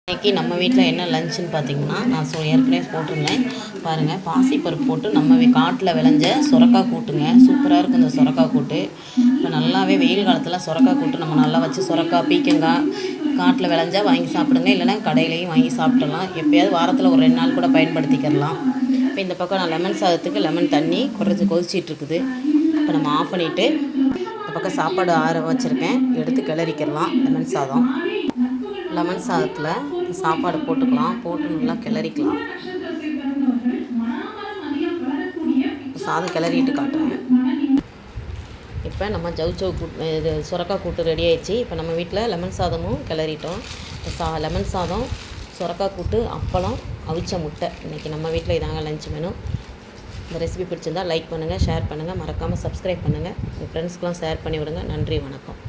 இன்றைக்கி நம்ம வீட்டில் என்ன லஞ்சுன்னு பார்த்தீங்கன்னா, நான் ஏற்கனவே போட்டிருந்தேன் பாருங்கள். பாசிப்பருப்பு போட்டு நம்ம காட்டில் விளைஞ்ச சுரக்காய் கூட்டுங்க. சூப்பராக இருக்கும் இந்த சுரக்காய் கூட்டு. இப்போ நல்லாவே வெயில் காலத்தில் சுரக்காய் கூட்டு நம்ம நல்லா வச்சு சுரக்காய், பீக்கங்காய் காட்டில் விளைஞ்சா வாங்கி சாப்பிடுங்க. இல்லைனா கடையிலையும் வாங்கி சாப்பிடலாம். எப்போயாவது வாரத்தில் ஒரு 2 நாள் கூட பயன்படுத்திக்கிடலாம். இப்போ இந்த பக்கம் நான் லெமன் சாதத்துக்கு லெமன் தண்ணி கொதிச்சிட்ருக்குது. இப்போ நம்ம ஆஃப் பண்ணிவிட்டு இந்த பக்கம் சாப்பாடு ஆற வச்சுருக்கேன். எடுத்து கிளறிக்கிடலாம். லெமன் சாதத்தில் சாப்பாடு போட்டுக்கலாம். போட்டு நல்லா கிளறிக்கலாம். சாதம் கிளறிட்டு காட்டுறேன். இப்போ நம்ம ஜவ் கூட்டு இது சுரக்காய் கூட்டு ரெடி ஆயிடுச்சு. இப்போ நம்ம வீட்டில் லெமன் சாதமும் கிளறிட்டோம். லெமன் சாதம், சுரக்காய் கூட்டு, அப்பளம், அவிச்ச முட்டை. இன்றைக்கி நம்ம வீட்டில் இதாங்க லஞ்ச் மெனு. இந்த ரெசிபி பிடிச்சிருந்தால் லைக் பண்ணுங்கள், ஷேர் பண்ணுங்கள், மறக்காமல் சப்ஸ்கிரைப் பண்ணுங்கள். உங்கள் ஃப்ரெண்ட்ஸ்க்கெலாம் ஷேர் பண்ணி விடுங்க. நன்றி, வணக்கம்.